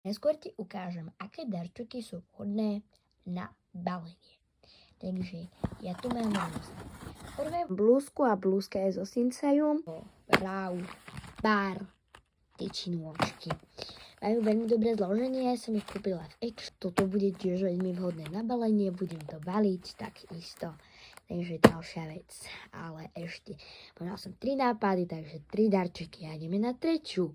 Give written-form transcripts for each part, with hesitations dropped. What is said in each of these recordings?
Neskôr ti ukážem, aké darčeky sú vhodné na balenie. Takže ja tu mám rôzne. Prvé blúzku a blúzka je zo Sinsajom. Rau, bar, tyčinôčky. Majú veľmi dobré zloženie, ja som ich kúpila v X. Toto bude tiež veľmi vhodné na balenie, budem to baliť takisto. Takže ďalšia vec. Ale ešte, povedal som 3 nápady, takže 3 darčeky a ideme na treťu.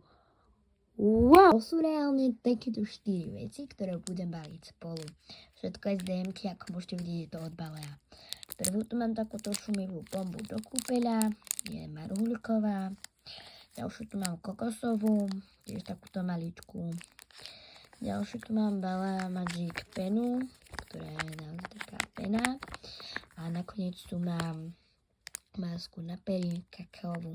Wow! To sú reálne takéto 4 veci, ktoré budem baliť spolu. Všetko je z DMky, ako môžete vidieť, je to od Balea. Prvú tu mám takúto šumivú bombu do kúpeľa, je marhuľková. Ďalšiu tu mám kokosovú, tiež takúto maličku. Ďalšiu tu mám Balea Magic penu, ktorá je naozaj taká pena. A nakoniec tu mám masku na pery, kakaovú.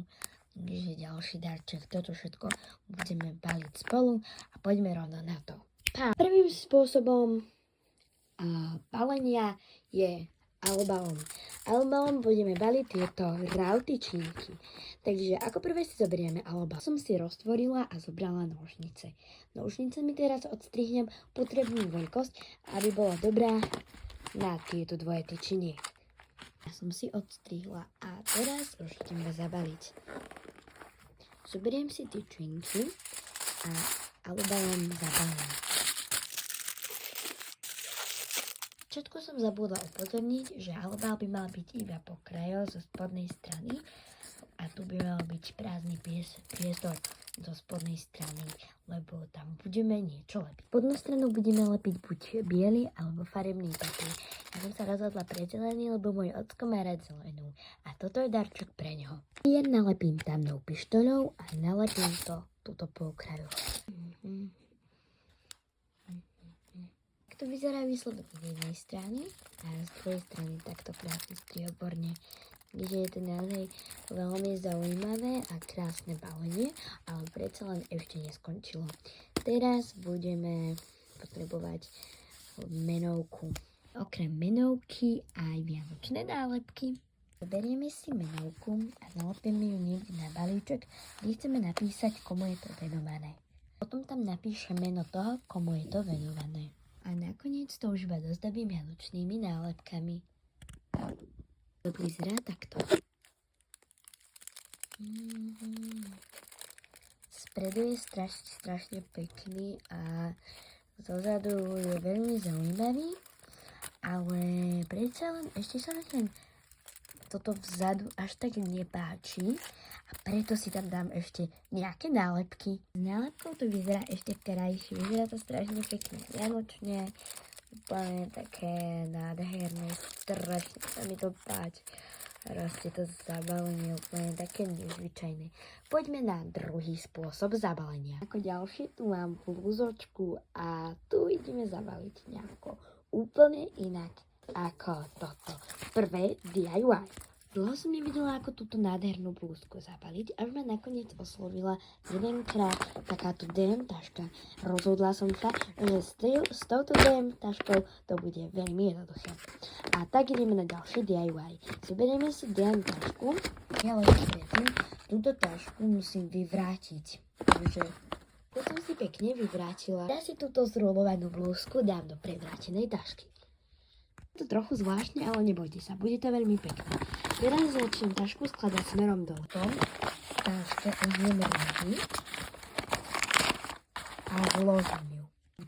Takže ďalší darček. Toto všetko budeme baliť spolu a poďme rovno na to. Prvým spôsobom balenia je alobalom. Alobalom budeme baliť tieto rautičníky. Takže ako prvé si zoberieme alobal. Som si roztvorila a zobrala nožnice. Nožnicami teraz odstrihnem potrebnú veľkosť, aby bola dobrá na tieto dvoje tyčiniek. Ja som si odstrihla a teraz už ideme zabaliť. Zoberiem si tyčinky a alobalom zabalím. Všetko som zabudla upozorniť, že alobal by mal byť iba po krajoch zo spodnej strany a tu by mal byť prázdny priestor zo spodnej strany, lebo tam budeme niečo lepiť. Spodnú stranu budeme lepiť buď biely alebo farebný papier. Ja som sa rozhodla pre zelený, lebo môj ocko má rád zelenú a toto je darček pre ňoho. Ja nalepím tamnou pištoľou a nalepím to tuto po okraju. To vyzerá výsledok z jednej strany a z druhej strany takto krásne strieborne. Takže je to naozaj veľmi zaujímavé a krásne balenie, ale predsa len ešte neskončilo. Teraz budeme potrebovať menovku. Okrem menovky aj vianočné nálepky. Zoberieme si menovku a nalepíme ju niekde na balíček, kde chceme napísať, komu je to venované. Potom tam napíšem meno toho, komu je to venované. A nakoniec to už iba dozdobím vianočnými nálepkami. To vyzerá takto. Spredu je strašne pekný a zozadu je veľmi zaujímavý, ale predsa len ešte sa mi toto vzadu až tak nepáči a preto si tam dám ešte nejaké nálepky. S nálepkou to vyzerá ešte krajšie, vyzerá to strašne pekne vianočne, úplne také nádherné, strašne sa mi to páči. Proste to zabalenie úplne také nezvyčajné. Poďme na druhý spôsob zabalenia. Ako ďalšie tu mám blúzočku a tu ideme zabaliť nejako úplne inak ako toto. Prvé DIY. Dlho som nevidela, ako túto nádhernú blúzku zabaliť, až ma nakoniec oslovila jedenkrát takáto DM taška. Rozhodla som sa, že s touto DM taškou to bude veľmi jednoduché. A tak ideme na ďalšie DIY. Zoberieme si DM tašku, ale predtým túto tašku musím vyvrátiť. Takže to som si pekne vyvrátila. Ja si túto zrolovanú blúzku dám do prevrátenej tašky. To trochu zvláštne, ale nebojte sa, bude to veľmi pekné. Teraz začnem tašku skladať smerom dole. Tašku uzmiem rohy a vložím ju.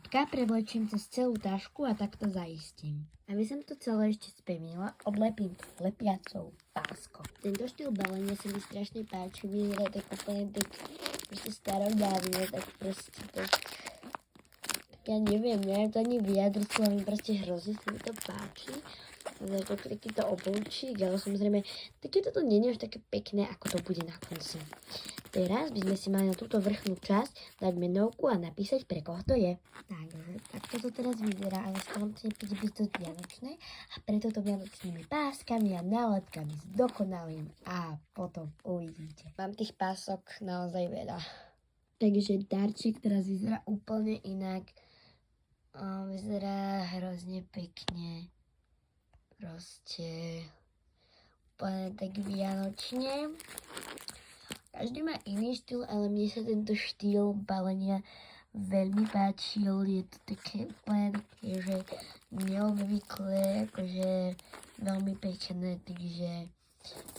Prevlečím cez celú tašku a takto zaistím. Aby som to celé ešte spevnila, odlepím to lepiacou páskou. Tento štýl balenia sa mi strašne páči, vyzerá tak úplne tak starodávne, tak proste to... Ja neviem to ani vyjadriť, ale proste hrozne sa mi to páči. Takýto obloučík, ale samozrejme, takéto to nie je až také pekné, ako to bude na konci. Teraz by sme si mali na túto vrchnú časť dať menovku a napísať, pre koho to je. Takže takto to teraz vyzerá, ale samozrejme byť to vianočné a preto to vianočnými páskami a nálepkami zdokonalím a potom uvidíte. Mám tých pások naozaj veľa. Takže darček teraz vyzerá úplne inak. Vyzerá hrozne pekne. Proste úplne tak vianočne. Každý má iný štýl, ale mne sa tento štýl balenia veľmi páčil. Je to také úplne také, že neobvyklé, akože veľmi pekné, takže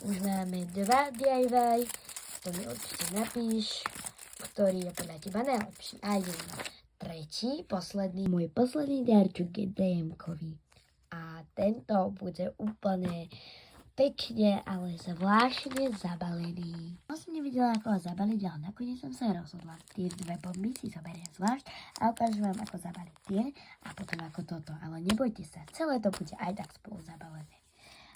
už máme 2 DIY, to mi určite napíš, ktorý je podľa teba najlepší. A idem na tretí, posledný. Môj posledný darčuk je DM-kový. A tento bude úplne pekne, ale zvláštne zabalený. Som nevidela, ako ho zabaliť, ale nakoniec som sa rozhodla. Tie 2 bomby si zoberiem zvlášť a ukážem vám, ako zabaliť tie a potom ako toto. Ale nebojte sa, celé to bude aj tak spolu zabalené.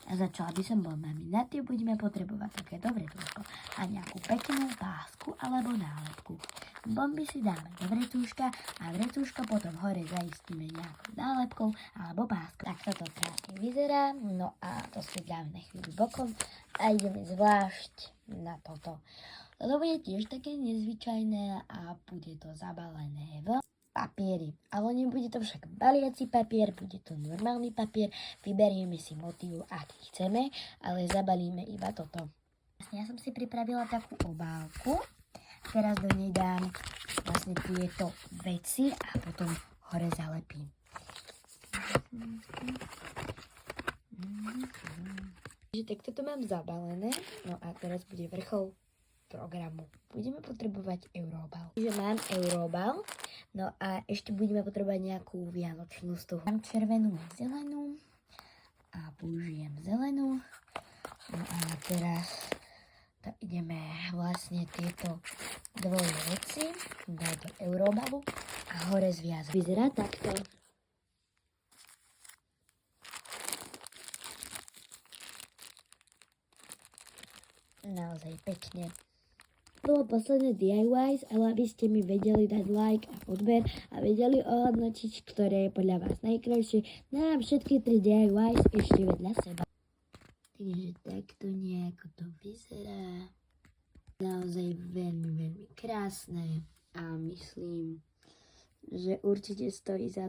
A začala by som bombami. Na tie budeme potrebovať také dobré túško a nejakú peknú pásku alebo nálepku. Bomby si dáme do vretúška a vretúško potom hore zaistíme nejakou nálepkou alebo páskou. Tak toto krásne vyzerá. No a to si dáme na chvíľu bokom a ideme zvlášť na toto. Toto bude tiež také nezvyčajné a bude to zabalené v papieri. Ale nebude to však baliaci papier, bude to normálny papier. Vyberieme si motív, aký chceme, ale zabalíme iba toto. Ja som si pripravila takú obálku. Teraz do nej dám vlastne tieto veci a potom hore zalepím. Takže takto to mám zabalené. No a teraz bude vrchol programu. Budeme potrebovať eurobal. Takže mám eurobal. No a ešte budeme potrebovať nejakú vianočnú stuhu. Mám červenú a zelenú. A použijem zelenú. No a teraz to ideme vlastne tieto dvoje veci dať do eurobalu a hore zviazať. Vyzerá takto. Naozaj pekne. Bolo posledné DIYs, ale aby ste mi vedeli dať like a odber a vedeli ohodnotiť, ktoré je podľa vás najkrajšie, dám všetky 3 DIYs ešte vedľa seba. Takže takto nejako to vyzerá. Naozaj veľmi, veľmi krásne a myslím, že určite stojí za